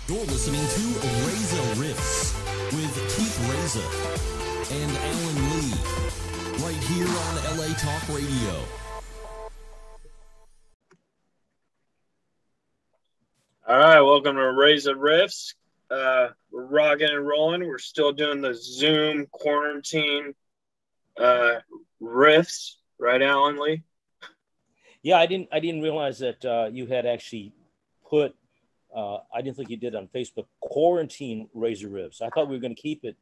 You're listening to Reza Riffs with Keith Reza and Alan Lee, right here on LA Talk Radio. All right, welcome to Reza Riffs. We're rocking and rolling. We're still doing the Zoom quarantine riffs, right, Alan Lee? Yeah, I didn't realize that you had actually put. I didn't think you did on Facebook quarantine Razor Riffs. I thought we were going to keep it,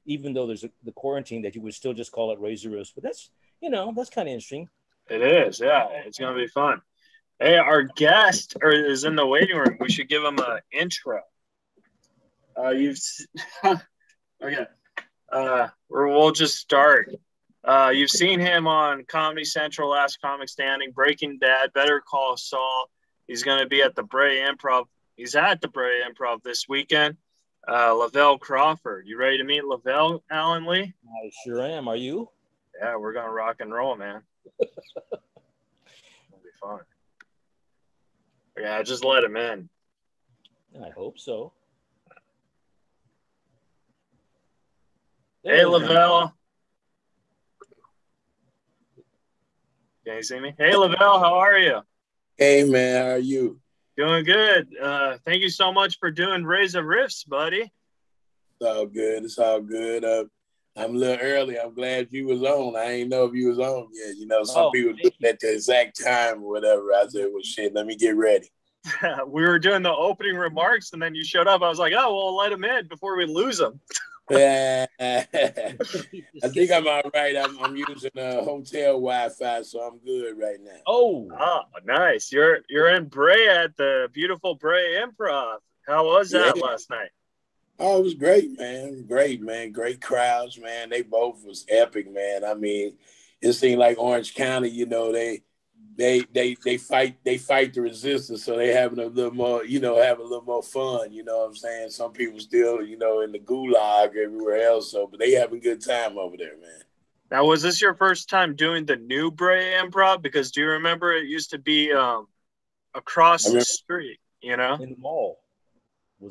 even though there's the quarantine, that you would still just call it Razor Riffs. But that's kind of interesting. It is, yeah. It's going to be fun. Hey, our guest is in the waiting room. We should give him an intro. Okay. We'll just start. You've seen him on Comedy Central, Last Comic Standing, Breaking Bad, Better Call Saul. He's going to be at the Brea Improv. He's at the Brea Improv this weekend. Lavelle Crawford. You ready to meet Lavelle, Alan Lee? I sure am. Are you? Yeah, we're going to rock and roll, man. It'll be fun. Yeah, just let him in. I hope so. Hey, Lavelle. Can you see me? Hey, Lavelle, how are you? Hey, man, how are you? Doing good. Thank you so much for doing Reza Riffs, buddy. It's all good. It's all good. I'm a little early. I'm glad you was on. I ain't know if you was on yet. You know, some people do it at the exact time or whatever. I said, well, shit, let me get ready. We were doing the opening remarks, and then you showed up. I was like, oh, well, let him in before we lose him. I think I'm all right. I'm using hotel Wi-Fi, so I'm good right now. Oh, nice. You're in Brea at the beautiful Brea Improv. How was that last night? Oh, it was great, man. Great, man. Great crowds, man. They both was epic, man. I mean, it seemed like Orange County, you know, they fight the resistance, so they having a little more, you know, having a little more fun, you know what I'm saying? Some people still, you know, in the gulag everywhere else, so but they having a good time over there, man. Now, was this your first time doing the new Brea Improv? Because do you remember it used to be across the street, you know? In the mall.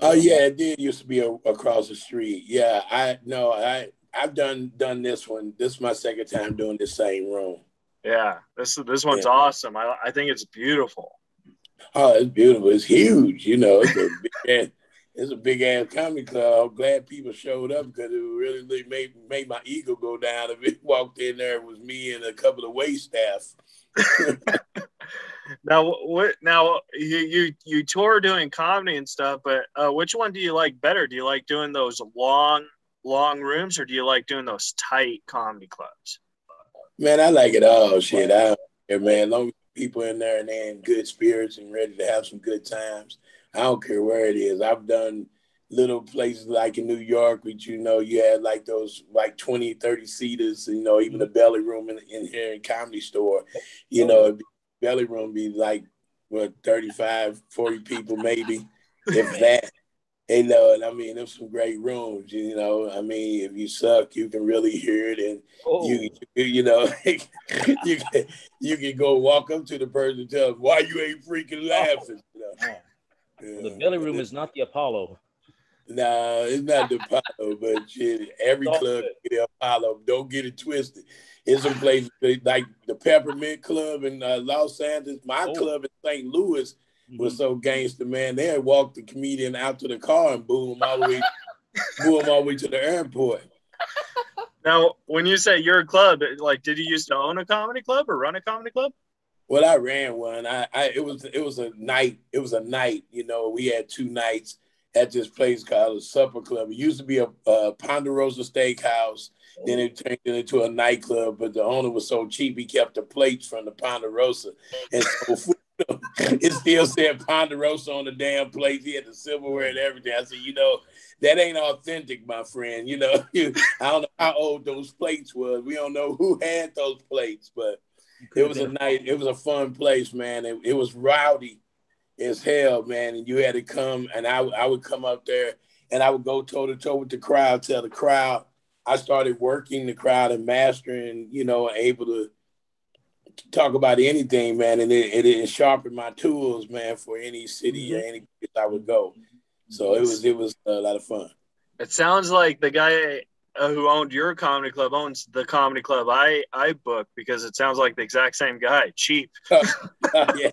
Oh yeah, it did used to be across the street. Yeah, I've done this one. This is my second time doing the same room. Yeah, this one's awesome. I think it's beautiful. Oh, it's beautiful. It's huge. You know, it's a big ass comedy club. I'm glad people showed up because it really made my ego go down. If it walked in there, it was me and a couple of wait staff. Now you tour doing comedy and stuff, but which one do you like better? Do you like doing those long rooms, or do you like doing those tight comedy clubs? Man, I like it all. Shit, I don't care, man. As long as people in there and they're in good spirits and ready to have some good times, I don't care where it is. I've done little places like in New York, which, you know, you had like those like 20, 30 seaters, you know, even the belly room in here in Comedy Store, you know, belly room be like, what, 35, 40 people maybe, if that. You know, and I mean, there's some great rooms, you know. I mean, if you suck, you can really hear it, and you know, you can go walk up to the person and tell them why you ain't freaking laughing. You know? The belly room is not the Apollo. No, it's not the Apollo, but shit, every club is the Apollo. Don't get it twisted. It's some places like the Peppermint Club in Los Angeles. My club in St. Louis was so gangster, man. They had walked the comedian out to the car and boo him all the way to the airport. Now, when you say your club, like, did you used to own a comedy club or run a comedy club? Well, I ran one. It was a night. It was a night. You know, we had 2 nights at this place called the Supper Club. It used to be a Ponderosa Steakhouse. Then it turned into a nightclub, but the owner was so cheap, he kept the plates from the Ponderosa. And so it still said Ponderosa on the damn plate. He had the silverware and everything. I said, you know, that ain't authentic, my friend. You know, I don't know how old those plates was. We don't know who had those plates, but it was a night. It was a fun place, man. It was rowdy as hell, man. And you had to come, and I would come up there, and I would go toe to toe with the crowd, tell the crowd. I started working the crowd and mastering, you know, able to talk about anything, man. And it sharpened my tools, man, for any city or any place I would go. So it was a lot of fun. It sounds like the guy who owned your comedy club owns the comedy club I book, because it sounds like the exact same guy. Cheap. Yeah.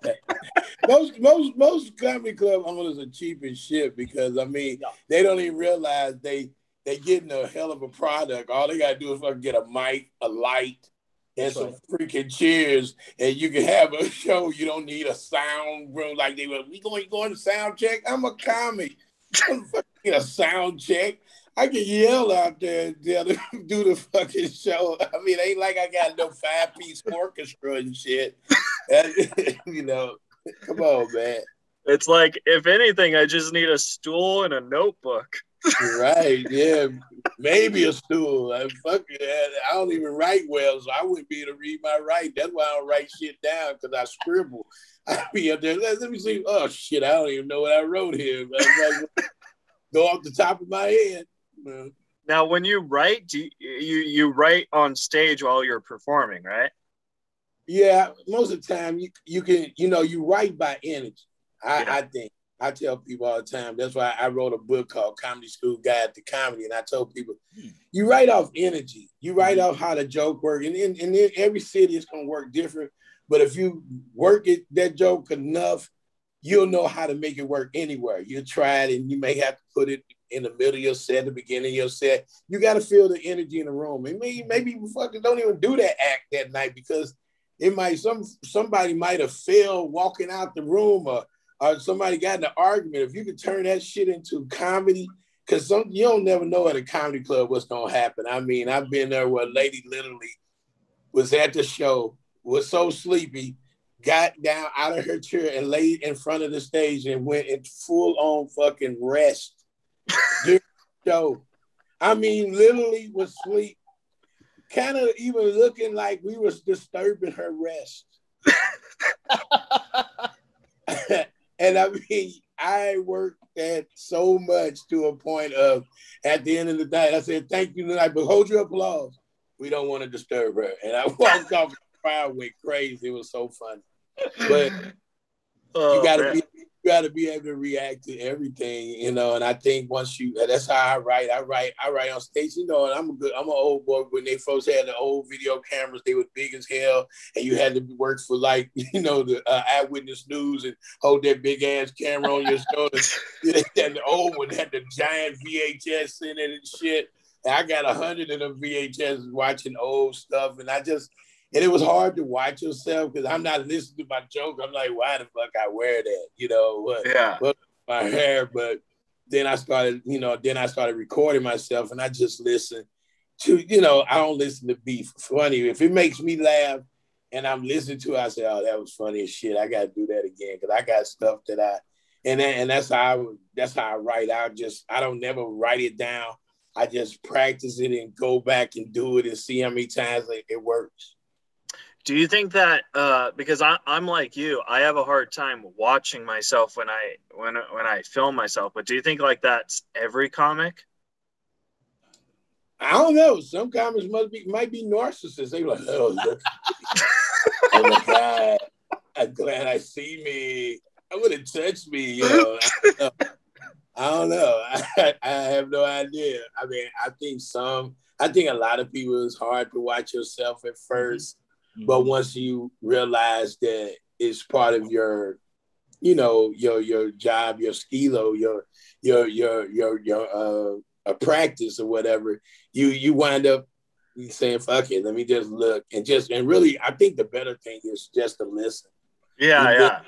Most comedy club owners are cheap as shit, because I mean they don't even realize they getting a hell of a product. All they gotta do is fucking get a mic, a light, and some freaking chairs, and you can have a show. You don't need a sound room like they were. We going to sound check. I'm a comic. I'm fucking get a sound check. I can yell out there and do the fucking show. I mean, ain't like I got no 5-piece orchestra and shit. You know, come on, man. It's like, if anything, I just need a stool and a notebook. Right, yeah. Maybe a stool. I don't even write well, so I wouldn't be able to read my writing. That's why I don't write shit down, because I scribble. I be up there, let me see. Oh, shit, I don't even know what I wrote here. Go off the top of my head. Now, when you write, do you write on stage while you're performing, right? Yeah, most of the time you can, you write by energy. I think. I tell people all the time. That's why I wrote a book called Comedy School Guide to Comedy. And I told people, you write off energy. You write off how the joke works. And in every city, it's going to work different. But if you work that joke enough, you'll know how to make it work anywhere. You try it, and you may have to put it in the middle of your set, the beginning of your set. You got to feel the energy in the room. And maybe you fucking don't even do that act that night, because it might somebody might have failed walking out the room, or somebody got in an argument. If you could turn that shit into comedy, because you don't never know at a comedy club what's gonna happen. I mean, I've been there where a lady literally was at the show, was so sleepy, got down out of her chair and laid in front of the stage and went in full on fucking rest during the show. I mean, literally was asleep, kind of even looking like we was disturbing her rest. And I mean, I worked that so much to a point of, at the end of the day, I said, thank you tonight, but hold your applause. We don't want to disturb her. And I walked off, the crowd went crazy. It was so funny. But you gotta be able to react to everything, and I think once that's how I write. I write on stage, and I'm an old boy. When they first had the old video cameras, they were big as hell, and you had to work for like, the Eyewitness News and hold that big ass camera on your shoulder. And the old one had the giant VHS in it and shit. And I got 100 of them VHS watching old stuff, and and it was hard to watch yourself, because I'm not listening to my joke. I'm like, why the fuck I wear that? What my hair? But then I started, recording myself, and I just listen to, I don't listen to be funny. If it makes me laugh and I'm listening to it, I say, oh, that was funny as shit. I got to do that again, because I got stuff that and that's how I write. I don't never write it down. I just practice it and go back and do it and see how many times it works. Do you think that because I'm like you, I have a hard time watching myself when I film myself, but do you think like that's every comic? I don't know. Some comics might be narcissists. They like, oh, look. Oh my God, I'm glad I see me. I wouldn't touch me, I don't know. I have no idea. I mean, I think a lot of people, it's hard to watch yourself at first. But once you realize that it's part of your, your job, your skilo, your practice or whatever, you wind up saying, fuck it, let me just look and really, I think the better thing is just to listen. Yeah.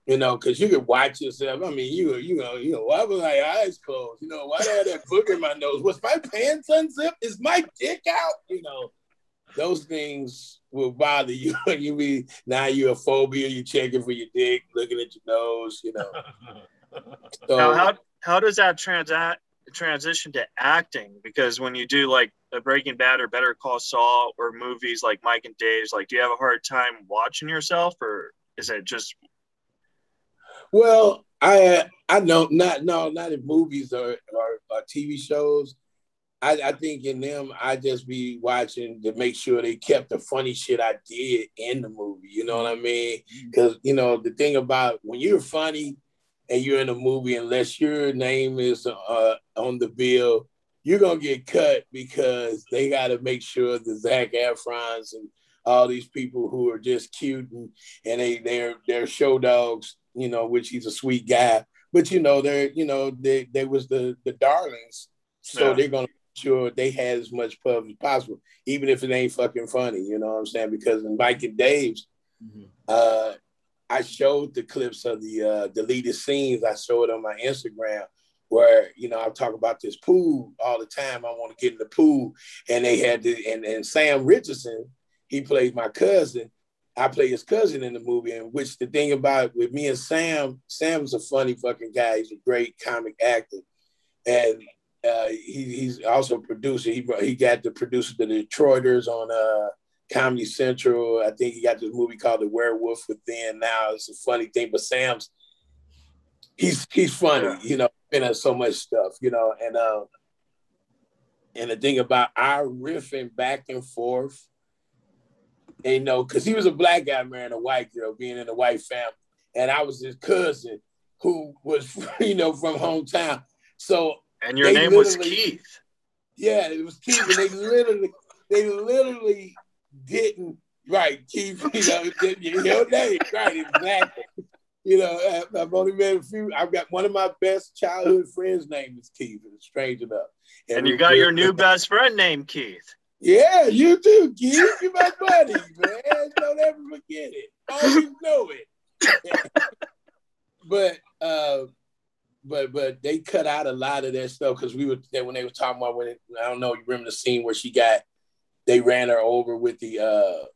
Because you can watch yourself. I mean, why was my eyes closed? Why do I have that book in my nose? Was my pants unzipped? Is my dick out? Those things will bother you. Now you're a phobia. You're checking for your dick, looking at your nose. So now, how does that transition to acting? Because when you do like a Breaking Bad or Better Call Saul or movies like Mike and Dave's, like, do you have a hard time watching yourself, or is it just? Well, I know not in movies or TV shows. I think in them, I just be watching to make sure they kept the funny shit I did in the movie. You know what I mean? Because, the thing about when you're funny, and you're in a movie, unless your name is on the bill, you're gonna get cut because they got to make sure the Zac Efrons and all these people who are just cute and they're show dogs, you know, which he's a sweet guy, but you know they was the darlings, so they're gonna make sure they had as much pub as possible, even if it ain't fucking funny, you know what I'm saying? Because in Mike and Dave's, I showed the clips of the deleted scenes. I showed it on my Instagram where, you know, I talk about this pool all the time. I want to get in the pool, and they had and Sam Richardson, he plays my cousin. I play his cousin in the movie, and which the thing about with me and Sam's a funny fucking guy. He's a great comic actor, and he's also a producer. He got the producer the Detroiters on Comedy Central. I think he got this movie called The Werewolf Within. Now it's a funny thing, but Sam's he's funny, you know, in so much stuff, you know, and the thing about our riffing back and forth. And, you know, because he was a black guy marrying a white girl, being in a white family. And I was his cousin who was, you know, from hometown. So and your name was Keith. Yeah, it was Keith. And they literally didn't, right, Keith, you know, your name, right, exactly. You know, I've only met a few. I've got one of my best childhood friends' name is Keith. It's strange enough. And you got your new best friend named Keith. Yeah, you too, Keith. You're my buddy, man. Don't ever forget it. Always know it. But they cut out a lot of that stuff because when they were talking about I don't know, you remember the scene where they ran her over with the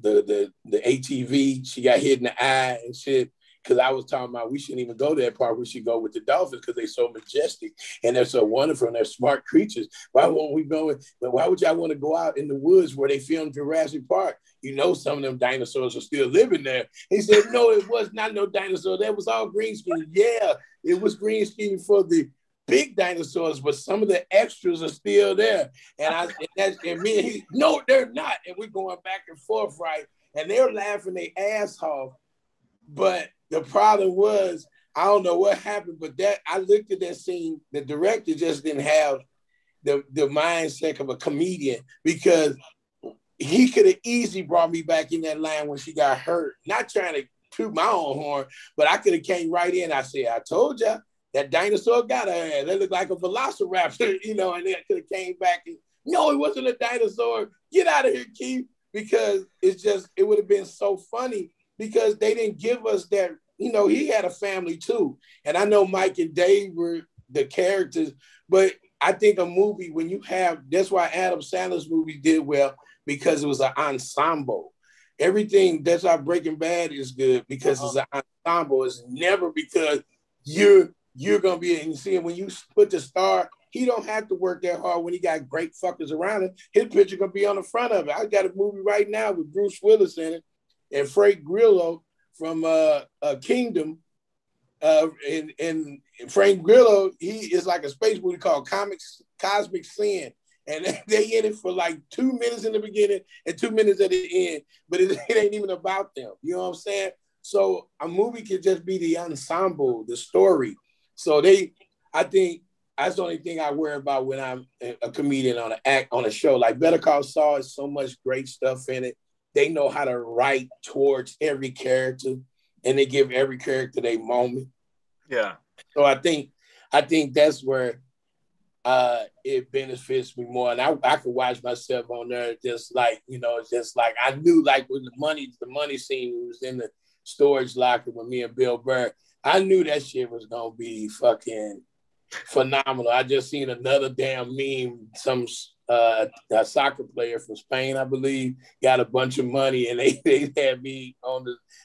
ATV. She got hit in the eye and shit. Because I was talking about we shouldn't even go to that part. We should go with the dolphins because they're so majestic and they're so wonderful and they're smart creatures. Why won't we go? But why would y'all want to go out in the woods where they filmed Jurassic Park? You know, some of them dinosaurs are still living there. He said, no, it was not no dinosaur. That was all green screen. Yeah, it was green screen for the big dinosaurs, but some of the extras are still there. And me and he, no, they're not. And we're going back and forth, right? And they're laughing their ass off. But the problem was, I don't know what happened, but I looked at that scene. The director just didn't have the mindset of a comedian because he could have easily brought me back in that line when she got hurt. Not trying to toot my own horn, but I could have came right in. I said, I told you that dinosaur got her ass. That looked like a velociraptor, you know, and then I could have came back and, no, it wasn't a dinosaur. Get out of here, Keith, because it would have been so funny. Because they didn't give us that, you know, he had a family too. And I know Mike and Dave were the characters, but I think a movie, when you have, that's why Adam Sandler's movie did well, because it was an ensemble. Everything, that's why Breaking Bad is good, because it's an ensemble. It's never because you're going to be, and you see, when you put the star, he don't have to work that hard when he got great fuckers around him. His picture going to be on the front of it. I got a movie right now with Bruce Willis in it, and Frank Grillo from Kingdom. And Frank Grillo, he is like a space movie called Cosmic Sin. And they in it for like 2 minutes in the beginning and 2 minutes at the end. But it ain't even about them. You know what I'm saying? So a movie could just be the ensemble, the story. So I think that's the only thing I worry about when I'm a comedian on a show. Like Better Call Saul is so much great stuff in it. They know how to write towards every character, and they give every character their moment. Yeah. So I think that's where it benefits me more, and I could watch myself on there just like, you know, just like I knew, like with the money scene was in the storage locker with me and Bill Burr. I knew that shit was gonna be fucking phenomenal. I just seen another damn meme. Some a soccer player from Spain, I believe, got a bunch of money, and they had me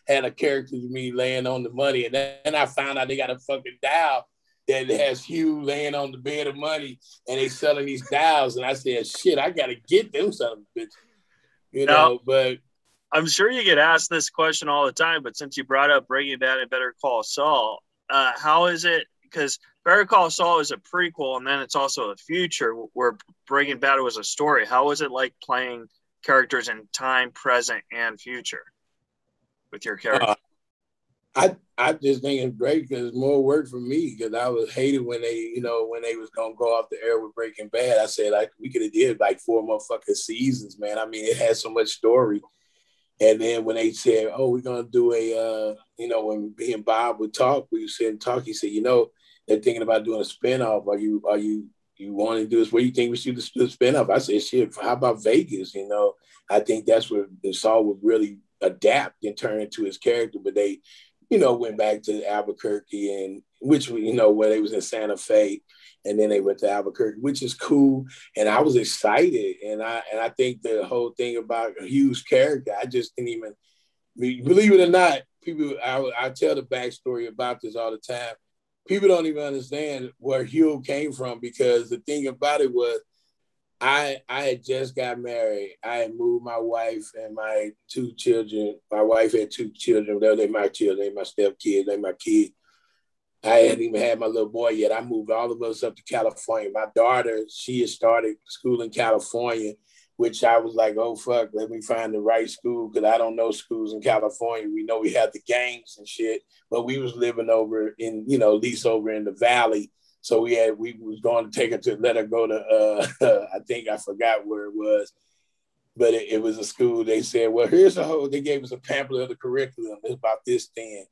had a character of me laying on the money, and then I found out they got a fucking dial that has Hugh laying on the bed of money, and they selling these dials, and I said, shit, I gotta get them son of a bitch, you know. But I'm sure you get asked this question all the time, but since you brought up Breaking Bad and Better Call Saul, how is it? Because Better Call Saul is a prequel, and then it's also a future where Breaking Bad was a story. How was it like playing characters in time, present, and future with your character? I just think it's great because it's more work for me because I was hated when they, when they was gonna go off the air with Breaking Bad. I said like we could have did like 4 motherfucking seasons, man. I mean, it had so much story. And then when they said, "Oh, we're gonna do a," when me and Bob would talk, we would sit and talk. He said, "They're thinking about doing a spinoff. Are you want to do this? Where do you think we should do a spinoff?" I said, "Shit, how about Vegas? I think that's where the Saul would really adapt and turn into his character." But they, went back to Albuquerque and which where they was in Santa Fe, and then they went to Albuquerque, which is cool. And I was excited, and I think the whole thing about Hugh's character, I just didn't even believe it or not. People, I tell the backstory about this all the time. People don't even understand where Hugh came from because the thing about it was, I had just got married. I had moved my wife and my 2 children. My wife had 2 children. They're my children. They're my stepkids. They're my kids. I hadn't even had my little boy yet. I moved all of us up to California. My daughter, she had started school in California, which I was like, oh, fuck, let me find the right school because I don't know schools in California. We know we had the gangs and shit, but we was living over in, at least over in the valley. So we was going to take her to let her go to, I think I forgot where it was, but it was a school. They said, well, they gave us a pamphlet of the curriculum. It's about this thin.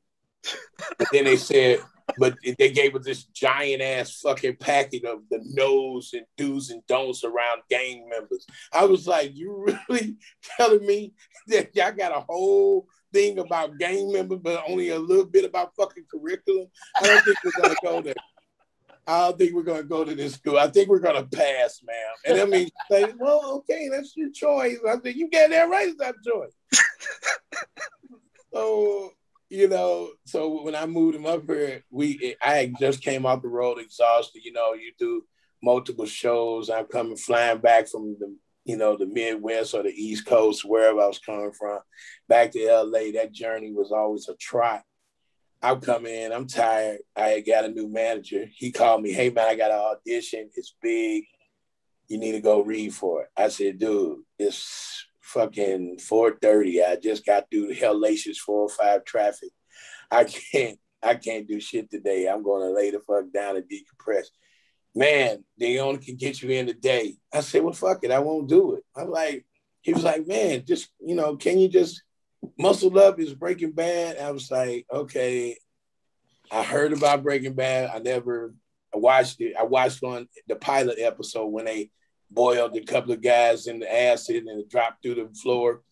But then they said, but they gave us this giant ass fucking packet of the no's and do's and don'ts around gang members. I was like, you really telling me that y'all got a whole thing about gang members, but only a little bit about fucking curriculum? I don't think we're going to go there. I don't think we're going to go to this school. I think we're going to pass, ma'am. And I mean, say, well, okay, that's your choice. I said, you get that right, it's that choice. So when I moved him up here, I had just came off the road exhausted. You do multiple shows. I'm coming flying back from the Midwest or the East Coast, wherever I was coming from, back to LA. That journey was always a trot. I'm coming in, I'm tired. I got a new manager. He called me, hey man, I got an audition. It's big. You need to go read for it. I said, dude, it's fucking 4:30. I just got through the hellacious 405 traffic. I can't do shit today. I'm going to lay the fuck down and decompress. Man, they only can get you in today. I said, well, fuck it. I won't do it. He was like, man, just, can you just muscle up? Is Breaking Bad? I was like, okay. I heard about Breaking Bad. I watched it. I watched on the pilot episode when they boiled a couple of guys in the acid and it dropped through the floor.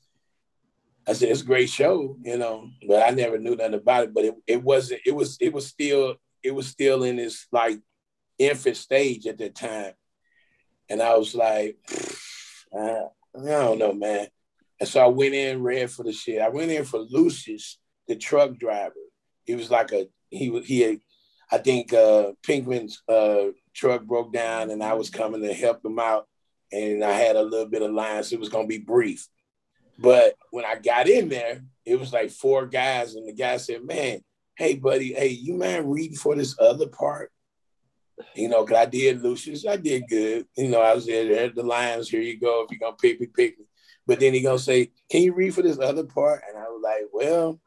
I said, it's a great show, but I never knew nothing about it. But it was still in its like infant stage at that time. And I was like, I don't know, man. And so I went in, read for the shit. I went in for Lucius, the truck driver. He was like I think Pinkman's truck broke down and I was coming to help him out. And I had a little bit of lines. So it was going to be brief. But when I got in there, it was like 4 guys. And the guy said, man, hey, buddy, hey, you mind reading for this other part? Because I did Lucius. I did good. I was there, the lines, here you go. If you're going to pick me, pick me. But then he going to say, can you read for this other part? And I was like, well,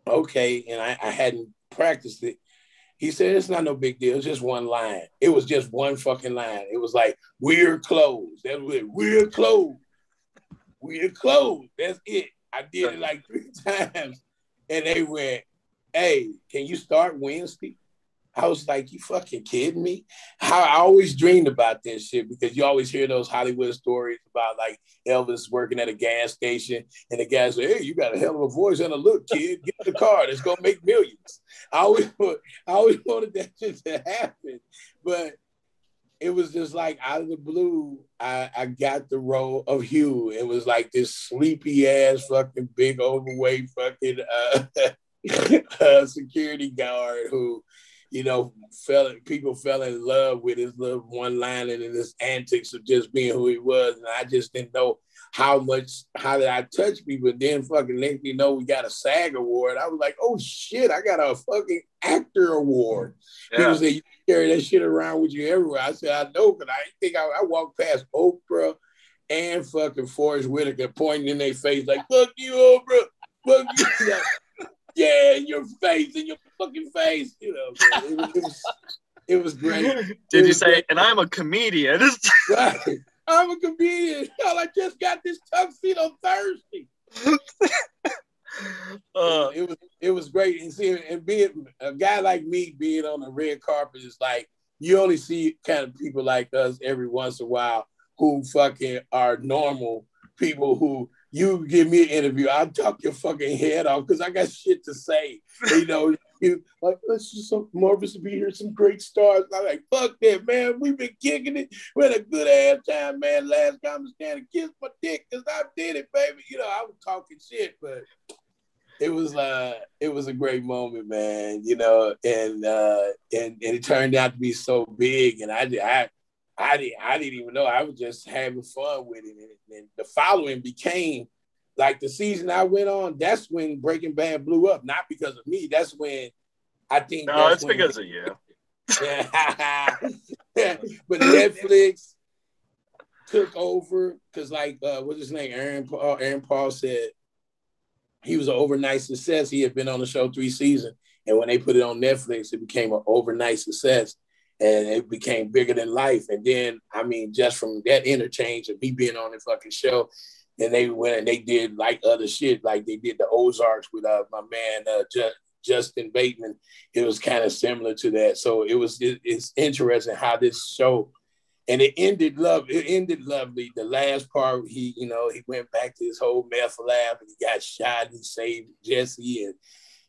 okay. And I hadn't practiced it. He said, it's not no big deal. It's just one line. It was just one fucking line. It was like, we're closed. That was it. We're closed. We're closed. That's it. I did it like 3 times. And they went, hey, can you start Wednesday? I was like, you fucking kidding me? I always dreamed about this shit because you always hear those Hollywood stories about like Elvis working at a gas station and the guy said, hey, you got a hell of a voice and a look, kid. Get in the car. That's going to make millions. I always wanted that shit to happen. But it was just like out of the blue, I got the role of Hugh. It was like this sleepy ass fucking big overweight fucking security guard who, people fell in love with his little one-liner and his antics of just being who he was. And I just didn't know how did I touch people. And then fucking next we got a SAG award. I was like, oh shit, I got a fucking actor award. Yeah. People say, you carry that shit around with you everywhere. I said, I know, because I think I walked past Oprah and fucking Forrest Whitaker pointing in their face like, fuck you, Oprah. Fuck you. yeah, in your face, in your fucking face. You know, man, it was great. Did you say, great. And I'm a comedian? Right. I'm a comedian. Hell, I just got this tuxedo Thursday. It was great. And see, and being a guy like me being on the red carpet is like, you only see kind of people like us every once in a while who fucking are normal people who you give me an interview, I'll talk your fucking head off because I got shit to say. You know, you like, it's just so marvelous to be here. Some great stars. I'm like, fuck that, man. We've been kicking it. We had a good ass time, man. Last time I stand and kiss my dick because I did it, baby. You know, I was talking shit, but it was a great moment, man. You know, and it turned out to be so big, and I didn't even know. I was just having fun with it, and the following became like the season I went on. That's when Breaking Bad blew up, not because of me. That's when I think. No, it's because of you. But Netflix took over because, like, what's his name? Aaron Paul said he was an overnight success. He had been on the show 3 seasons, and when they put it on Netflix, it became an overnight success. And it became bigger than life. And then, I mean, just from that interchange of me being on the fucking show, and they went and they did like other shit, like they did the Ozarks with my man Justin Bateman. It was kind of similar to that. So it's interesting how this show, and it ended lovely. The last part, he went back to his whole meth lab and he got shot and he saved Jesse, and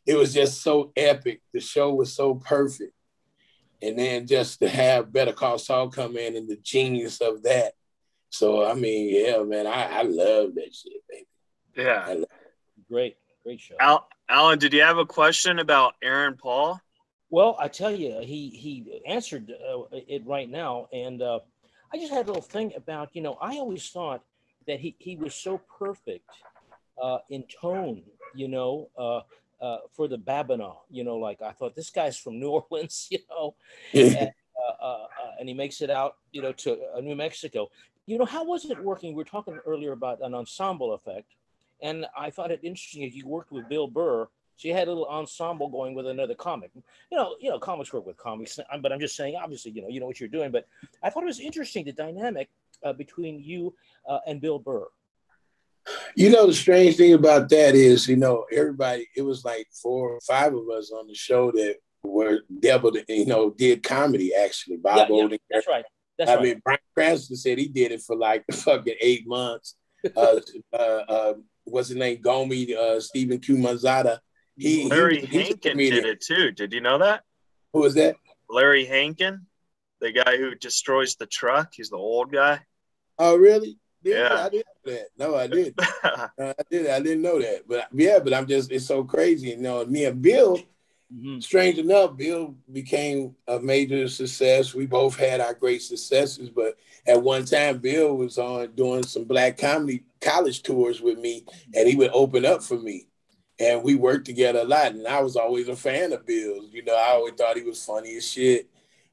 it was just so epic. The show was so perfect. And then just to have Better Call Saul come in and the genius of that. So, I mean, yeah, man, I love that shit, baby. Yeah. Great show. Alan, did you have a question about Aaron Paul? Well, I tell you, he answered it right now. And I just had a little thing about, I always thought that he was so perfect in tone, for the Babino, like I thought this guy's from New Orleans, and he makes it out, to New Mexico. How was it working? We were talking earlier about an ensemble effect, and I thought it interesting that you worked with Bill Burr, so you had a little ensemble going with another comic. Comics work with comics, but I'm just saying, obviously, you know what you're doing. But I thought it was interesting the dynamic between you and Bill Burr. The strange thing about that is, everybody, it was like 4 or 5 of us on the show that were did comedy, actually. Bob Odenkirk. That's right. I mean, Bryan Cranston said he did it for like fucking 8 months. What's his name? Gomi, Stephen Q. Manzata. Larry Hankin did it too. Did you know that? Who was that? Larry Hankin, the guy who destroys the truck. He's the old guy. Oh, really? Yeah, I didn't know that. No, I didn't. I didn't know that. But I'm just, it's so crazy. Me and Bill, strange enough, Bill became a major success. We both had our great successes, but at one time, Bill was on doing some black comedy college tours with me, and he would open up for me. And we worked together a lot, and I was always a fan of Bill's. I always thought he was funny as shit.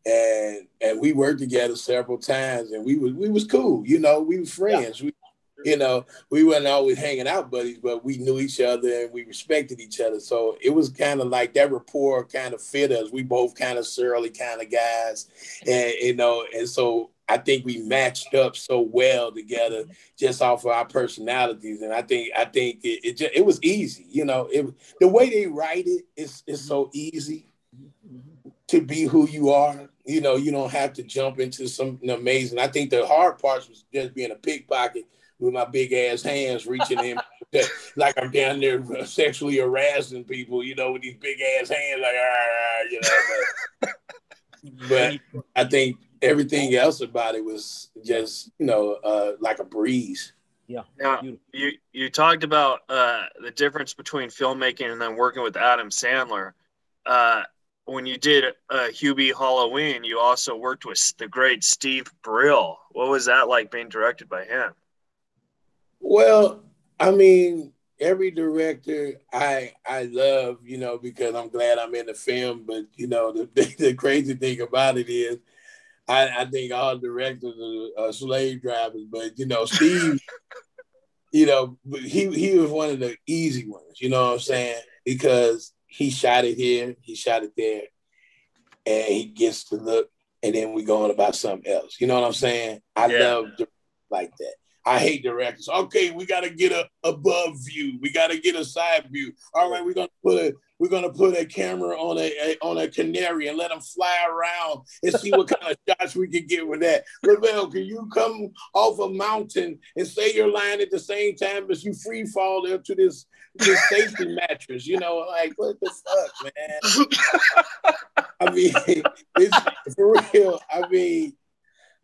And we worked together several times, and we was cool. We were friends. Yeah. We wasn't always hanging out buddies, but we knew each other and we respected each other. So it was kind of like that rapport kind of fit us. We both kind of surly kind of guys, and and so I think we matched up so well together just off of our personalities. And I think it was easy. The way they write it is so easy to be who you are. You don't have to jump into something amazing. I think the hard part was just being a pickpocket with my big ass hands reaching in like I'm down there sexually harassing people, with these big ass hands, like, But I think everything else about it was just, like a breeze. Yeah. Now, you talked about the difference between filmmaking and then working with Adam Sandler. When you did Hubie Halloween, you also worked with the great Steve Brill. What was that like being directed by him? Well, I mean, every director I love, because I'm glad I'm in the film. But, the crazy thing about it is I think all directors are slave drivers. But, Steve, he was one of the easy ones, you know what I'm saying? because he shot it here, he shot it there, and he gets to look, and then we go on about something else. You know what I'm saying? I love like that. I hate directors. Okay, we got to get a above view. We got to get a side view. All right, we're gonna put a camera on a canary and let them fly around and see what kind of shots we can get with that. Lavelle, can you come off a mountain and say your line at the same time as you free fall into this safety mattress? You know, like what the fuck, man? I mean, it's for real. I mean,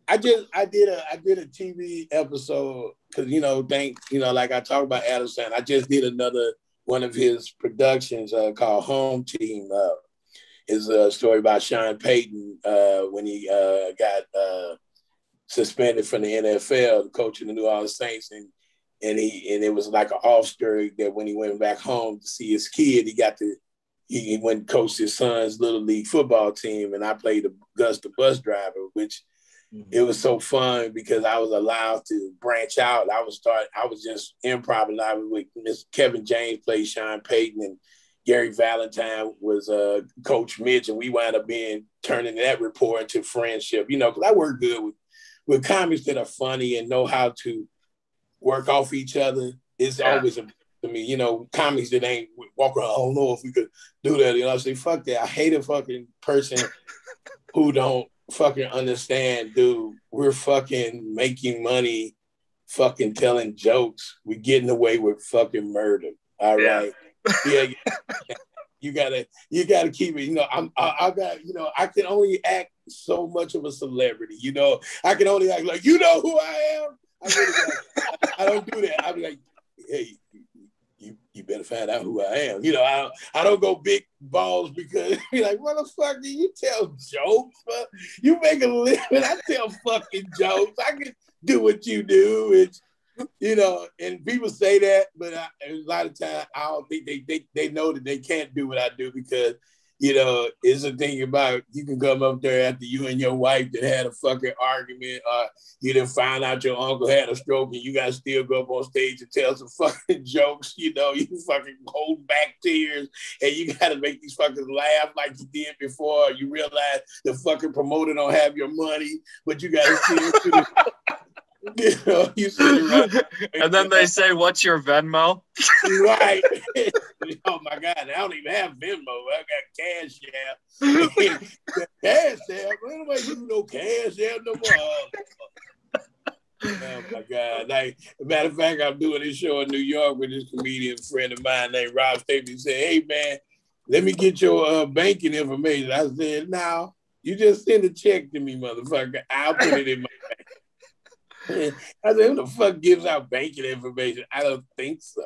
I did a TV episode because like I talked about Adam Sandler. I just did another one of his productions called Home Team. Is a story about Sean Payton when he got suspended from the NFL, coaching the New Orleans Saints, and it was like an off story that when he went back home to see his kid, he went and coached his son's little league football team, and I played Gus the bus driver, which. It was so fun because I was allowed to branch out. I was just improvising with Miss Kevin James played Sean Payton, and Gary Valentine was Coach Mitch, and we wound up turning that rapport into friendship. You know, because I work good with comics that are funny and know how to work off each other. It's always important to me. You know, comics that ain't walk around. I don't know if we could do that. You know, I say fuck that. I hate a fucking person who don't fucking understand, dude. We're fucking making money, fucking telling jokes. We're getting away with fucking murder. All right. Yeah. You gotta keep it. You know, I can only act so much of a celebrity. You know, I can only act like you know who I am. I don't do that. I'll be like, hey, you better find out who I am. You know, I don't go big balls because you're like, motherfucker, you tell jokes, but you make a living. I tell fucking jokes. I can do what you do. It's, you know, and people say that, but a lot of times I don't think they know that they can't do what I do because, you know, it's a thing about you can come up there after you and your wife that had a fucking argument, or you done found out your uncle had a stroke and you got to still go up on stage and tell some fucking jokes. You know, you fucking hold back tears and you got to make these fuckers laugh like you did before. You realize the fucking promoter don't have your money, but you got to see it. You know, you sit around, and then they say, "What's your Venmo?" Right. Oh my God, I don't even have Venmo. I got Cash App. Cash App. Nobody do no Cash App no more. Oh my God. Like, as a matter of fact, I'm doing this show in New York with this comedian friend of mine named Rob Staples. He said, "Hey man, let me get your banking information." I said, "No, you just send a check to me, motherfucker. I'll put it in my bank." I said, "Who the fuck gives out banking information?" I don't think so.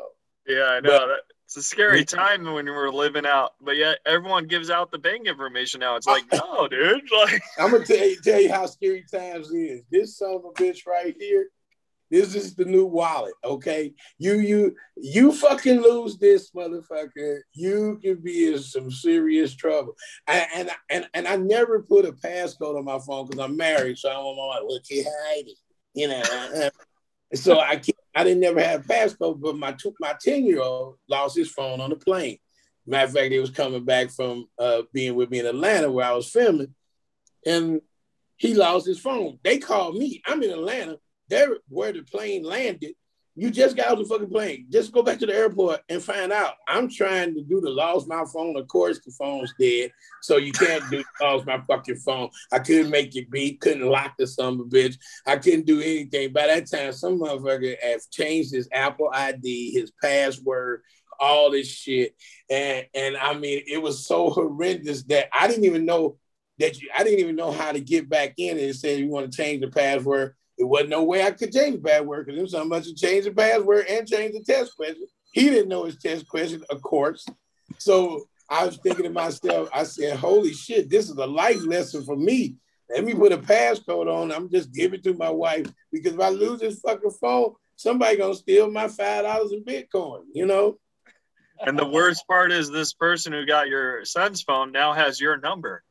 Yeah, I know. It's a scary time when we're living out, but yet everyone gives out the bank information now. It's like, no, dude. Like, I'm gonna tell you how scary times is. This son of a bitch right here. This is the new wallet. Okay, you fucking lose this motherfucker. You could be in some serious trouble. And I never put a passcode on my phone because I'm married, so I don't want my look you hide it. You know, so I didn't never have a passcode, but my 10-year-old lost his phone on the plane. Matter of fact, he was coming back from being with me in Atlanta where I was filming, and he lost his phone. They called me. I'm in Atlanta. They're where the plane landed. You just got off the fucking plane. Just go back to the airport and find out. I'm trying to do the lost my phone. Of course, the phone's dead. So you can't do lost my fucking phone. I couldn't make it beep. Couldn't lock the son of a bitch. I couldn't do anything. By that time, some motherfucker have changed his Apple ID, his password, all this shit. And I mean, it was so horrendous that I didn't even know how to get back in. And it said you want to change the password. It wasn't no way I could change the password because there was so much to change the password and change the test question. He didn't know his test question, of course. So I was thinking to myself, I said, holy shit, this is a life lesson for me. Let me put a passcode on. I'm just giving it to my wife because if I lose this fucking phone, somebody gonna steal my $5 in Bitcoin, you know? And the worst part is this person who got your son's phone now has your number.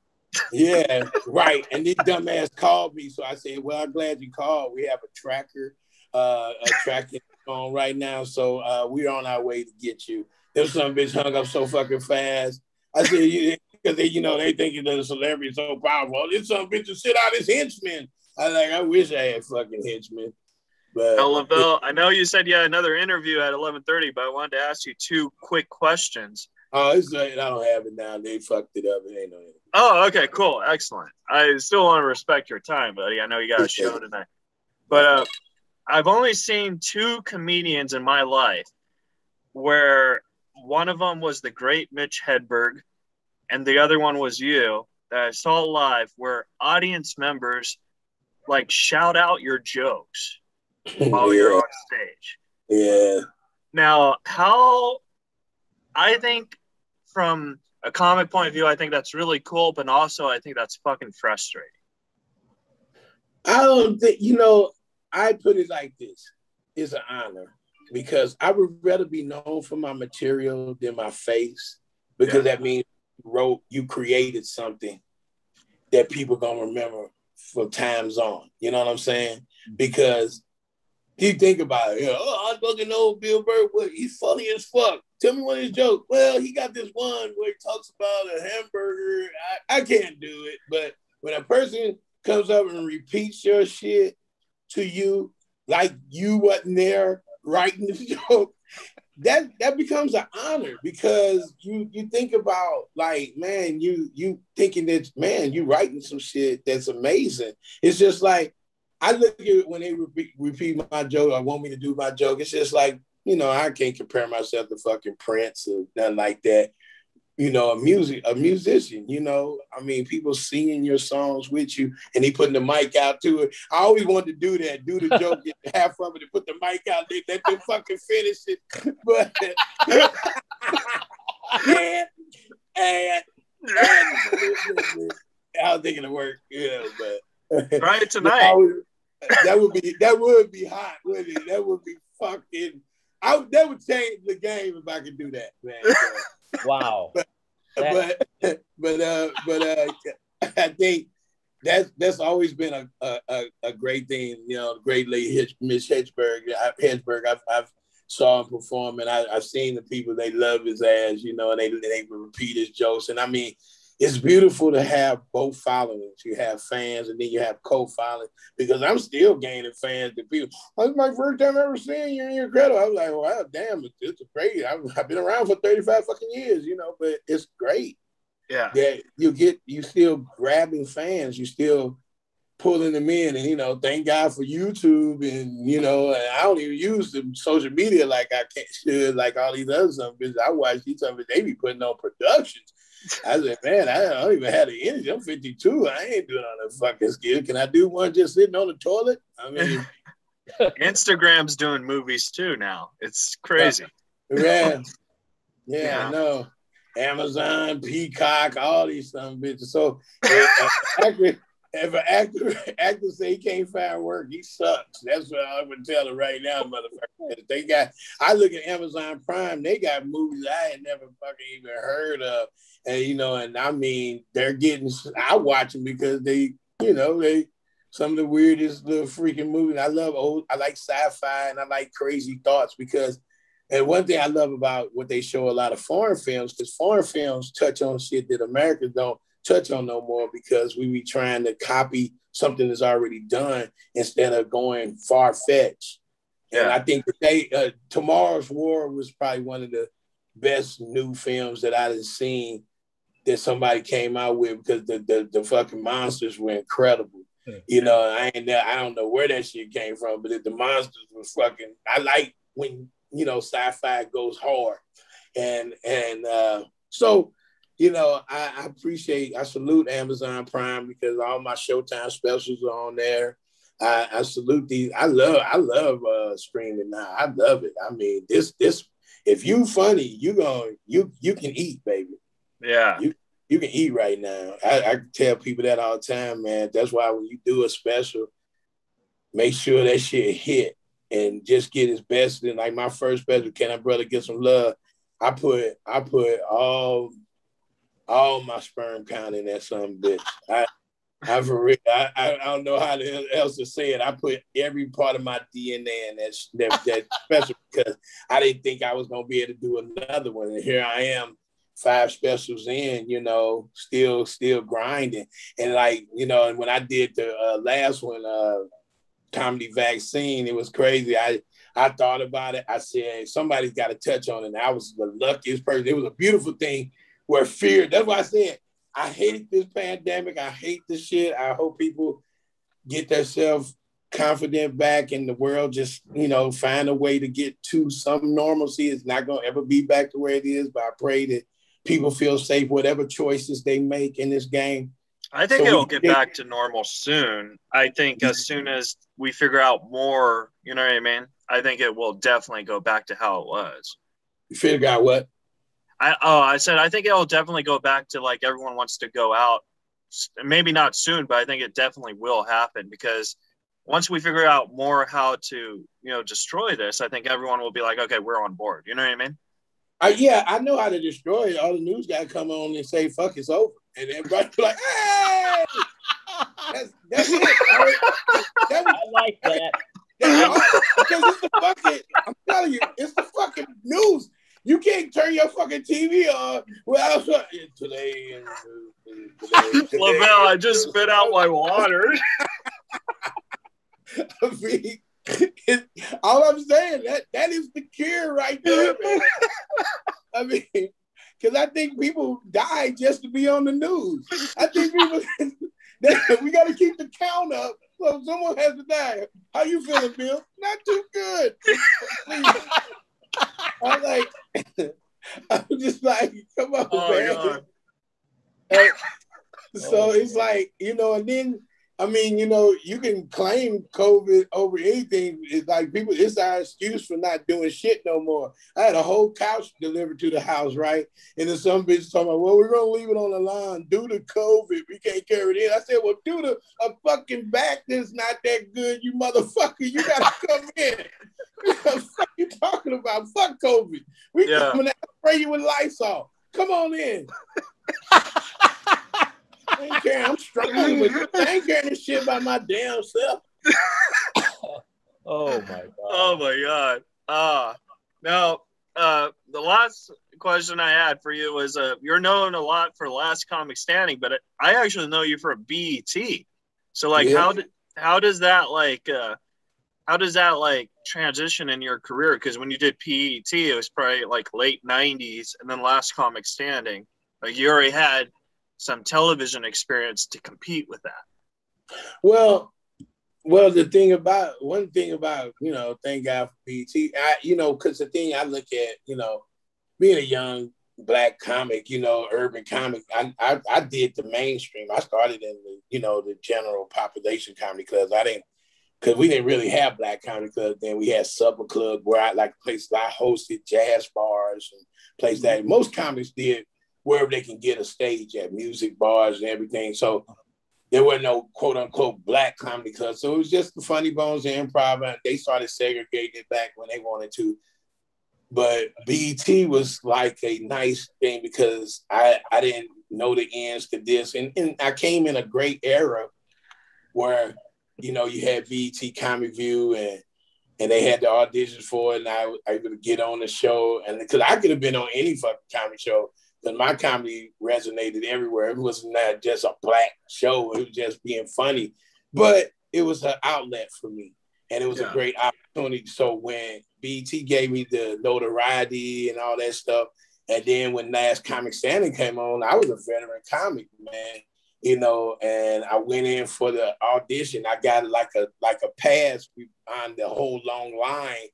Yeah, right. And this dumbass called me. So I said, well, I'm glad you called. We have a tracker, tracking phone right now. So we're on our way to get you. Them some bitch hung up so fucking fast. I said, because they thinking that the celebrity is so powerful. This some bitch to sit out his henchmen. I wish I had fucking henchmen. But now, Lavelle, I know you said you had another interview at 11:30, but I wanted to ask you 2 quick questions. Oh, I don't have it now. They fucked it up. It ain't no interview. Oh, okay, cool, excellent. I still want to respect your time, buddy. I know you got a show tonight, but I've only seen 2 comedians in my life where one of them was the great Mitch Hedberg, and the other one was you that I saw live, where audience members like shout out your jokes while you're on stage. Yeah. Now, I think from a comic point of view, I think that's really cool, but also I think that's fucking frustrating. I don't think, I put it like this. It's an honor because I would rather be known for my material than my face, because that means you created something that people gonna remember for times on. You know what I'm saying? Because you think about it, I fucking know Bill Burr, he's funny as fuck. Tell me one of his jokes. Well, he got this one where he talks about a hamburger. I can't do it. But when a person comes up and repeats your shit to you like you wasn't there writing the joke, that becomes an honor, because you think about, like, man, you thinking that, man, you writing some shit that's amazing. It's just like, I look at it when they repeat my joke or want me to do my joke. It's just like, I can't compare myself to fucking Prince or nothing like that. A musician, people singing your songs with you and he putting the mic out to it. I always wanted to do that, do the joke, get half of it and put the mic out there, let them fucking finish it. But and I was thinking of work, but try it tonight. That would be hot, wouldn't it? That would be fucking. That would change the game if I could do that, man. Wow. But I think that's always been a great thing. The great lady Miss Hedberg. I've saw him perform, and I've seen the people, they love his ass, and they repeat his jokes. And I mean, it's beautiful to have both followings. You have fans, and then you have co-following, because I'm still gaining fans. The people, that's my first time ever seeing you, and you're incredible. I was like, wow, damn, it's great. I've been around for 35 fucking years, but it's great. Yeah. That you still grabbing fans, you still pulling them in, and thank God for YouTube, and and I don't even use the social media like I should, like all these other some bitches. I watch these some bitches, they be putting on productions. I said, man, I don't even have the energy. I'm 52. I ain't doing all the fucking skill. Can I do one just sitting on the toilet? I mean, Instagram's doing movies too now. It's crazy. Yeah. I know. Amazon, Peacock, all these some bitches. So if an actor say he can't find work, he sucks. That's what I would tell her right now, motherfucker. I look at Amazon Prime, they got movies I had never fucking even heard of. And, and I mean, I watch them because they some of the weirdest little freaking movies. I like sci-fi, and I like crazy thoughts, and one thing I love about what they show a lot of foreign films, because foreign films touch on shit that Americans don't touch on no more, because we be trying to copy something that's already done instead of going far-fetched. Yeah. And I think Tomorrow's War was probably one of the best new films that I've seen that somebody came out with, because the fucking monsters were incredible. I don't know where that shit came from, but the monsters were fucking. I like when sci-fi goes hard, and so I salute Amazon Prime, because all my Showtime specials are on there. I salute these. I love streaming now. I love it. I mean, this if you funny, you can eat, baby. Yeah. You can eat right now. I tell people that all the time, man. That's why when you do a special, make sure that shit hit and just get his best. And like my first special, Can I Brother Get Some Love? I put all my sperm count in that son bitch. I'm for real. I don't know how else to say it. I put every part of my DNA in that special because I didn't think I was gonna be able to do another one. And here I am, 5 specials in, still grinding. And like, and when I did the last one, Comedy Vaccine, it was crazy. I thought about it. I said, somebody's got to touch on it. And I was the luckiest person. It was a beautiful thing where fear, that's why I said, I hate this pandemic. I hate this shit. I hope people get themselves confident back in the world. Just, find a way to get to some normalcy. It's not going to ever be back to where it is, but I pray that people feel safe, whatever choices they make in this game. I think it'll get back to normal soon. I think as soon as we figure out more, you know what I mean? I think it will definitely go back to how it was. You figure out what? I said I think it'll definitely go back to like everyone wants to go out. Maybe not soon, but I think it definitely will happen because once we figure out more how to, destroy this, I think everyone will be like, okay, we're on board. You know what I mean? Yeah, I know how to destroy it. All the news guys come on and say, fuck, it's over. And everybody be like, hey! That's it. I like that. Because it's the fucking, I'm telling you, it's the fucking news. You can't turn your fucking TV on. Well, today. Lavelle, I just spit out my water. I mean, all I'm saying, that is the cure right there, man. I mean, because I think people die just to be on the news. I think people, we got to keep the count up. So someone has to die. How you feeling, Bill? Not too good. I'm just like, come on, man. So it's like, and then, I mean, you can claim COVID over anything. It's like people, it's our excuse for not doing shit no more. I had a whole couch delivered to the house, right? And then some bitch talking about, well, we're going to leave it on the line due to COVID. We can't carry it in. I said, well, due to a fucking back that's not that good, you motherfucker, you got to come in. What the fuck you talking about? Fuck COVID. We coming out and spray you with Lysol. Come on in. I'm struggling with it. I ain't carrying this shit by my damn self. Oh my god. Oh my god. Now, the last question I had for you was, you're known a lot for Last Comic Standing, but I actually know you for a BET. So, like, how does that transition in your career? Because when you did PET, it was probably like late '90s, and then Last Comic Standing, like you already had some television experience to compete with that. Well, one thing about, thank God for BET, because the thing I look at, being a young Black comic, urban comic, I did the mainstream. I started in the general population comedy clubs. Because we didn't really have Black comedy clubs then. We had Supper Club, where I hosted jazz bars and places that most comics did wherever they can get a stage at, music bars and everything. So there were no quote unquote Black comedy clubs. So it was just the Funny Bones and Improv. And they started segregating it back when they wanted to. But BET was like a nice thing because I didn't know the ends to this. And I came in a great era where, you had BET Comedy View and they had the auditions for it, and I was able to get on the show. And because I could have been on any fucking comedy show, but my comedy resonated everywhere. It was not just a Black show. It was just being funny. But it was an outlet for me. And it was a great opportunity. So when BET gave me the notoriety and all that stuff, and then when Last Comic Standing came on, I was a veteran comic, man. And I went in for the audition. I got like a pass on the whole long line.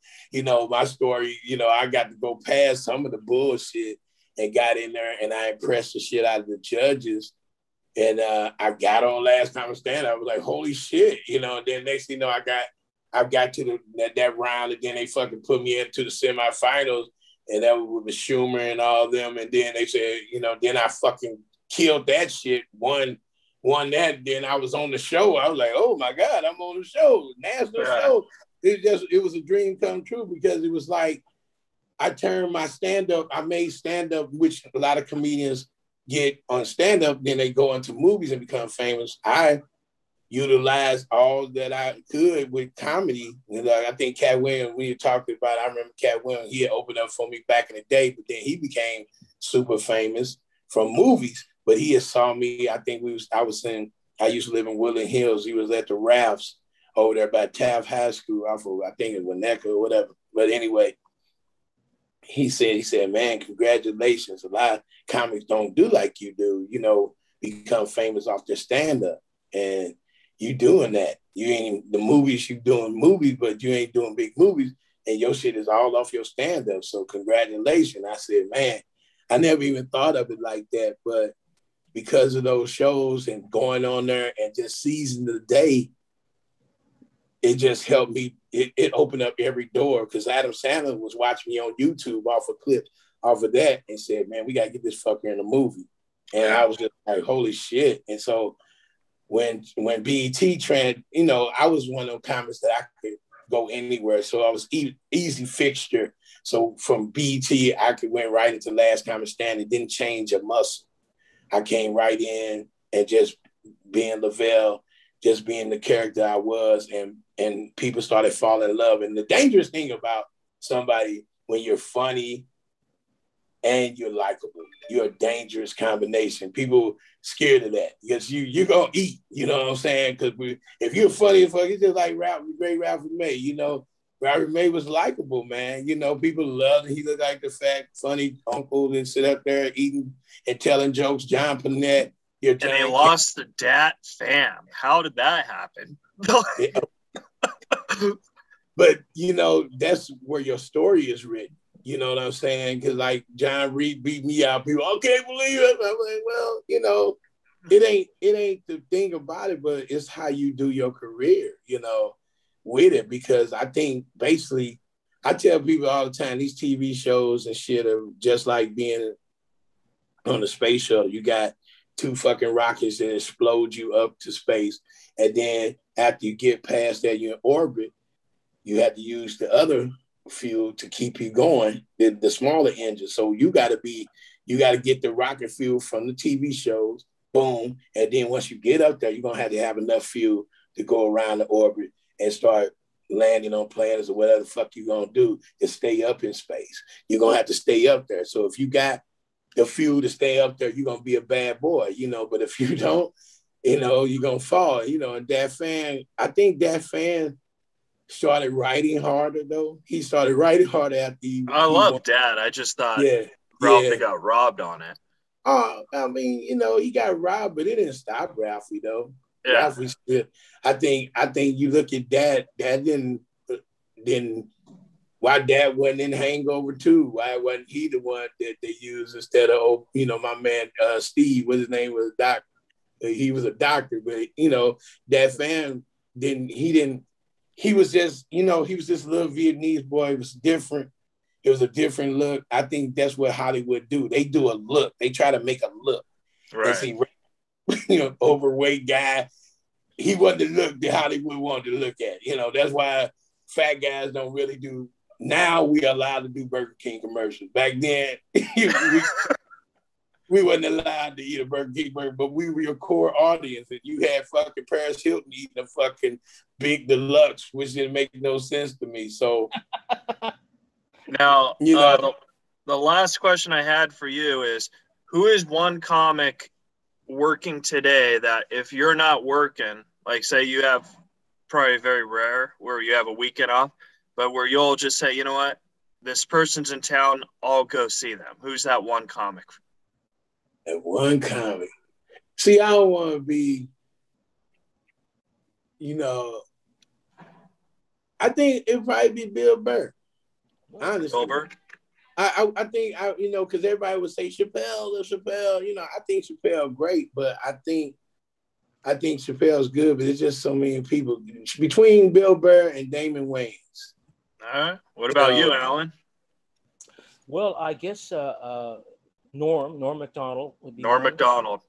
My story, I got to go past some of the bullshit and got in there, and I impressed the shit out of the judges. And I got on Last Comic Standing. I was like, holy shit, and then next thing you know, I got to that round, and then they fucking put me into the semifinals, and that was with the Schumer and all of them. And then they said, then I fucking killed that shit, won that. Then I was on the show. I was like, oh my God, I'm on the show, national show. It was a dream come true because it was like, I turned my stand-up, I made stand-up, which a lot of comedians get on stand-up, then they go into movies and become famous. I utilized all that I could with comedy. And I think Cat Williams, when you talked about it, I remember Cat Williams, he had opened up for me back in the day, but then he became super famous from movies. But he had saw me, I used to live in Woodland Hills. He was at the Rafts over there by Taft High School, off of, I think it's Winnetka or whatever. But anyway, he said, man, congratulations. A lot of comics don't do like you do, become famous off their stand-up. And you doing that. You ain't the movies, you doing movies, but you ain't doing big movies. And your shit is all off your stand-up. So congratulations. I said, man, I never even thought of it like that. But because of those shows and going on there and just seizing the day, it just helped me. It opened up every door, because Adam Sandler was watching me on YouTube off a clip off of that and said, man, we got to get this fucker in a movie. And I was just like, holy shit. And so when BET I was one of those comics that I could go anywhere. So I was easy fixture. So from BET, I went right into Last Comic Standing. Didn't change a muscle. I came right in and just being Lavelle, just being the character I was, and people started falling in love. And the dangerous thing about somebody, when you're funny and you're likable, you're a dangerous combination. People scared of that, because you're gonna eat, you know what I'm saying? Because if you're funny as fuck, it's just like great Ralphie May, Ralphie May was likable, man. People loved him. He looked like the fat, funny uncle that sit up there eating and telling jokes. John Panette. And they lost the Dat fam. How did that happen? But, that's where your story is written. You know what I'm saying? Because like John Reed beat me out. People, I can't believe it. I'm like, well, it ain't the thing about it, but it's how you do your career, with it. Because I think basically, I tell people all the time, these TV shows and shit are just like being on a space shuttle. You got two fucking rockets that explode you up to space. And then after you get past that, you're in orbit, you have to use the other fuel to keep you going, the smaller engine. So you got to get the rocket fuel from the TV shows, boom. And then once you get up there, you're going to have enough fuel to go around the orbit and start landing on planets or whatever the fuck you're going to do to stay up in space. You're going to have to stay up there. So if you got the fuel to stay up there, you're going to be a bad boy, but if you don't, you're going to fall, and that fan, I think that fan started writing harder, though. He started writing harder after I love Dad. I just thought Ralphie got robbed on it. Oh, I mean, he got robbed, but it didn't stop Ralphie, though. Yeah. Ralphie still, I think you look at Dad didn't why Dad wasn't in Hangover 2? Why wasn't he the one that they used instead of, my man Steve, what his name was, Doc. He was a doctor, but that fan he was just, he was this little Vietnamese boy. It was different. It was a different look. I think that's what Hollywood do. They do a look. They try to make a look. Right. And see, overweight guy. He wasn't the look that Hollywood wanted to look at. That's why fat guys don't really do. Now we are allowed to do Burger King commercials. Back then, we wasn't allowed to eat a Burger King burger, but we were your core audience. And you had fucking Paris Hilton eating a fucking big deluxe, which didn't make no sense to me. So now, the last question I had for you is, who is one comic working today that if you're not working, like say you have probably very rare where you have a weekend off, but where you'll just say, you know what, this person's in town, I'll go see them. Who's that one comic? That one comic. See, I don't want to be, I think it'd probably be Bill Burr. Honestly. Bill Burr? I think, because everybody would say Chappelle. I think Chappelle great, but I think Chappelle's good, but it's just so many people. Between Bill Burr and Damon Wayans. All right. What about you, Alan? Well, I guess Norm Macdonald would be. Norm Macdonald.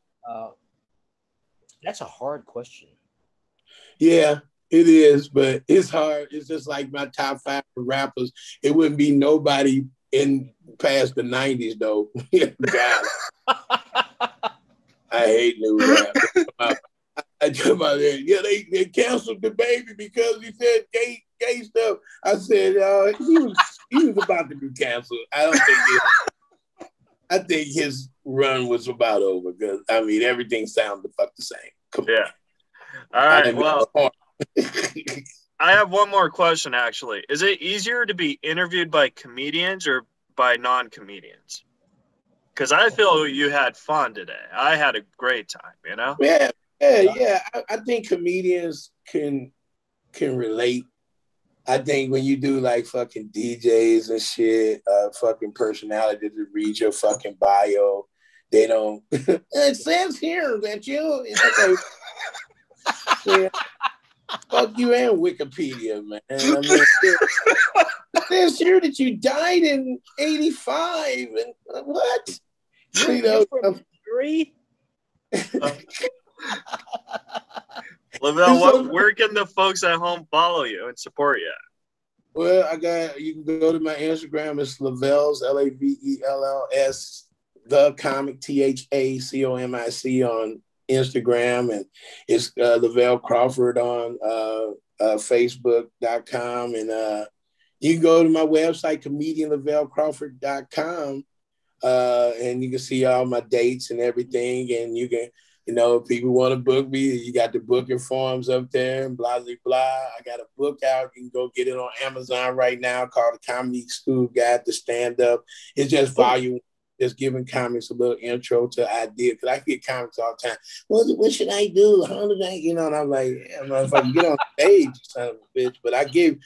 That's a hard question. Yeah, it is, but it's hard. It's just like my top 5 rappers. It wouldn't be nobody in past the 90s, though. God. I hate new rap. I come out there, yeah, they canceled the baby because he said gay stuff. I said, he was about to be canceled. I think his run was about over because I mean everything sounded the fuck the same. Come on. All right. Well, I have one more question actually. Is it easier to be interviewed by comedians or by non-comedians? Because I feel you had fun today. I had a great time, you know? Yeah. I think comedians can relate. I think when you do like fucking DJs and shit, fucking personality to read your fucking bio, they don't. It says here that you. It's okay. Yeah. Fuck you and Wikipedia, man. I mean, it says here that you died in '85, and what? You know, Lavelle, where can the folks at home follow you and support you? Well, you can go to my Instagram. It's Lavelle's LAVELLS, the comic THACOMIC on Instagram, and it's Lavelle Crawford on Facebook.com, and you can go to my website comedianlavellecrawford.com, and you can see all my dates and everything, and you can. You know, if people want to book me, you got the booking forms up there and blah, blah, blah. I got a book out. You can go get it on Amazon right now called The Comedy School Guide to Stand Up. It's just volume, just giving comics a little intro to idea. Because I get comics all the time. What should I do? How did I, you know, and I'm like, yeah, motherfucker, get on stage, son of a bitch. But I gave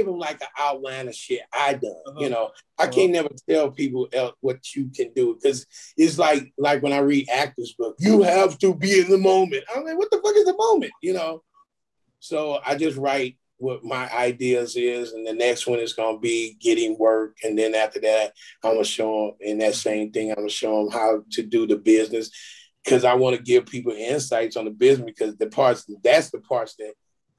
them like an outline of shit I done, you know. I can't never tell people else what you can do because it's like when I read actors' book, you have to be in the moment. I'm like, what the fuck is the moment? You know? So I just write what my ideas is, and the next one is gonna be getting work, and then after that, I'm gonna show them in that same thing. I'm gonna show them how to do the business because I want to give people insights on the business because that's the parts that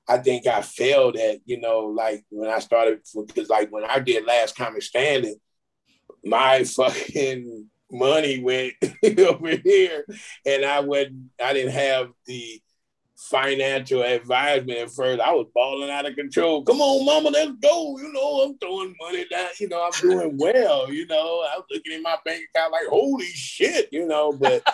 I think I failed at, you know, like when I started, because like when I did Last Comic Standing, my fucking money went over here and I didn't have the financial advisement at first. I was balling out of control. Come on, mama, let's go. You know, I'm throwing money down. You know, I'm doing well. You know, I was looking in my bank account like, holy shit, you know, but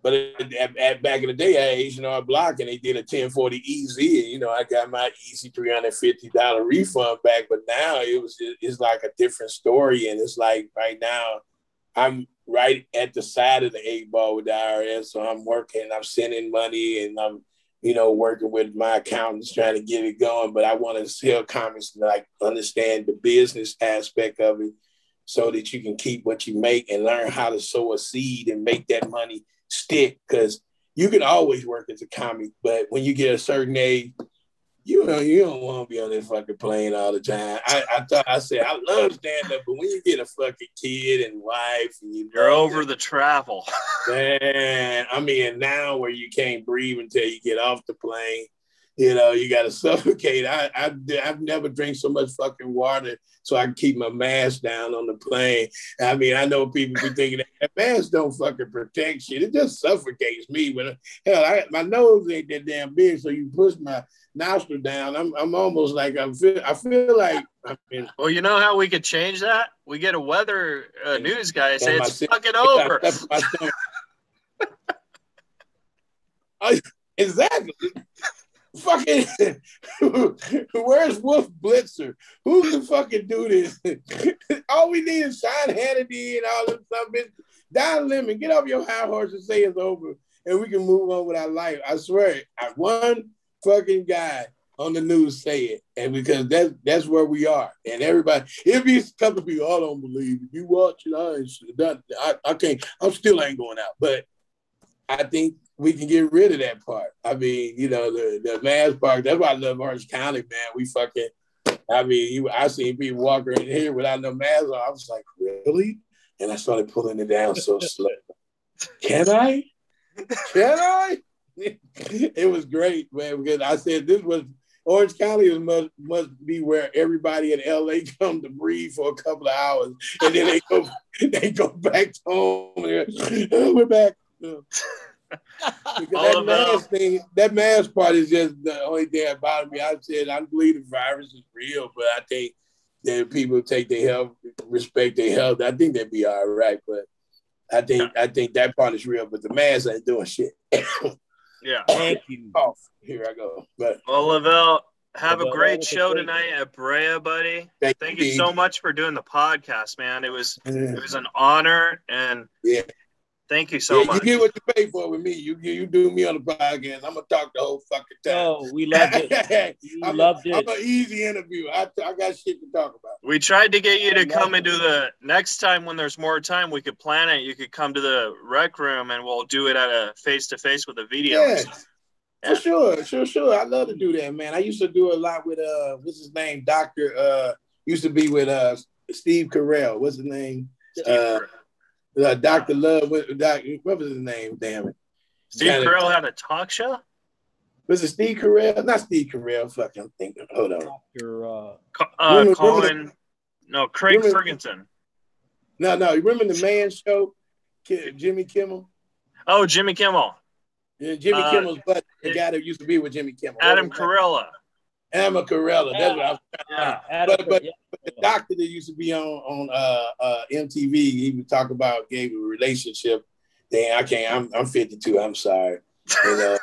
back in the day, I had H&R Block and they did a 1040 easy. And, you know, I got my easy $350 refund back. But now it's like a different story. And it's like right now I'm right at the side of the 8 ball with the IRS. So I'm working, I'm sending money, and I'm, you know, working with my accountants trying to get it going. But I want to tell comics to like understand the business aspect of it so that you can keep what you make and learn how to sow a seed and make that money stick, because you can always work as a comic, but when you get a certain age, you don't want to be on that fucking plane all the time. I said I love stand-up, but when you get a fucking kid and wife and you're over the travel. Man, I mean, now where you can't breathe until you get off the plane, you know, you got to suffocate. I've never drank so much fucking water so I can keep my mask down on the plane. I mean, I know people be thinking that mask don't fucking protect shit. It just suffocates me. But hell, my nose ain't that damn big, so you push my nostril down. I'm almost like I feel like. Well, you know how we could change that? We get a weather news guy and say it's fucking over. Exactly. Fucking, where's Wolf Blitzer? Who can fucking do this? All we need is Sean Hannity and all this stuff. Bitch. Don Lemon, get off your high horse and say it's over, and we can move on with our life. I swear, one fucking guy on the news say it, and because that's where we are. And everybody, if you come to people, I don't believe it. You watch it, I can't. I still ain't going out, but I think we can get rid of that part. I mean, you know, the mask part. That's why I love Orange County, man. We fucking. I mean, I seen people walking in here without no mask on. I was like, really? And I started pulling it down so slow. Can I? Can I? It was great, man, because I said this was Orange County must be where everybody in LA come to breathe for a couple of hours, and then they go back home. And we're back. Because that mask part is just the only thing that bothers me. I said I believe the virus is real, but I think that people take their health, respect their health. I think they'd be all right. But I think that part is real. But the mask ain't doing shit. Yeah. Thank you. Oh, here I go. But well, Lavelle, have a great show tonight at Brea, buddy. Thank you so much for doing the podcast, man. It was an honor, and thank you so much. You get what you pay for with me. You do me on the podcast. I'm gonna talk the whole fucking time. Oh, we loved it. I'm an easy interview. I got shit to talk about. We tried to get you to come into the next time when there's more time. We could plan it. You could come to the rec room, and we'll do it at a face-to-face with a video. Yeah. Sure. I love to do that, man. I used to do a lot with what's his name? Used to be with Steve Carell. What's his name? Dr. Love. What was his name? Damn it. Steve Carell had a talk show? Was it Steve Carell? Not Steve Carell. Fuck, I'm thinking. Hold on. Colin. No, Craig Ferguson. No. You remember the Man Show? Jimmy Kimmel? Oh, Jimmy Kimmel. Yeah, Jimmy Kimmel's butt. The guy that used to be with Jimmy Kimmel. Adam Carella. That's what I was trying to but the doctor that used to be on MTV, he would talk about gay relationship. Damn, I can't. I'm 52. I'm sorry. And,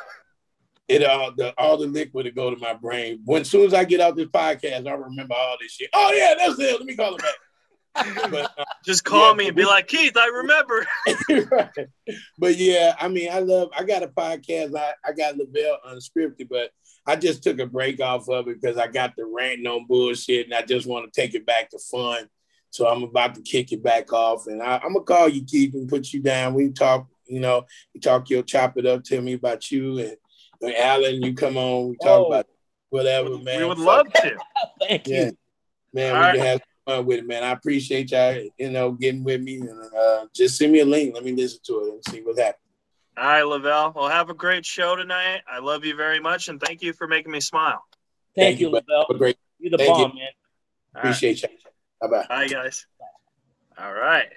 all the liquid would go to my brain. As soon as I get out this podcast, I remember all this shit. Oh yeah, that's it. Let me call him back. But, just call me and be like, Keith, I remember. Right. But yeah, I mean, I got a podcast. I got Lavelle Unscripted, but I just took a break off of it because I got the ranting on bullshit and I just want to take it back to fun. So I'm about to kick it back off, and I'm gonna call you, Keith, and put you down. We talk, you'll chop it up, tell me about you, and Alan, you come on, we talk about whatever, man. We would love to. Thank you. Man, we can have fun with it, man. I appreciate y'all, getting with me, and just send me a link. Let me listen to it and see what happens. All right, Lavelle. Well, have a great show tonight. I love you very much, and thank you for making me smile. Thank you, Lavelle. You're the bomb, man. Appreciate you. Bye-bye. Bye, guys. All right.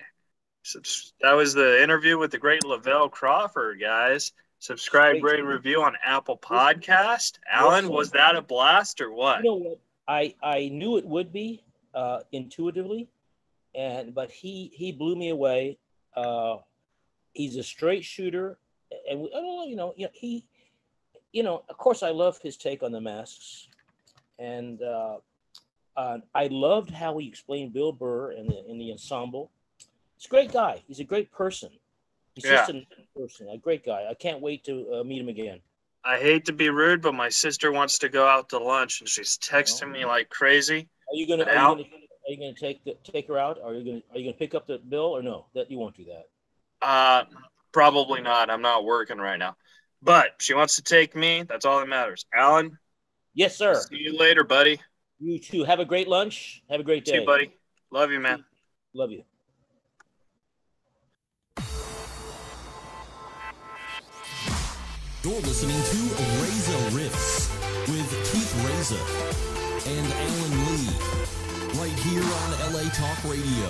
So that was the interview with the great Lavelle Crawford, guys. Subscribe, rate, and review on Apple Podcast. Alan, was that a blast or what? You know what? I knew it would be intuitively, but he blew me away. He's a straight shooter, and of course, I love his take on the masks, and I loved how he explained Bill Burr in the ensemble. He's a great guy. He's a great person. He's just a nice person, a great guy. I can't wait to meet him again. I hate to be rude, but my sister wants to go out to lunch, and she's texting me like crazy. Are you gonna take her out? Are you gonna pick up the bill or no? That you won't do that. Probably not. I'm not working right now. But she wants to take me. That's all that matters. Alan? Yes, sir. See you later, buddy. You too. Have a great lunch. Have a great day. See you, buddy. Love you, man. Love you. You're listening to Reza Riffs with Keith Reza and Alan Lee right here on LA Talk Radio.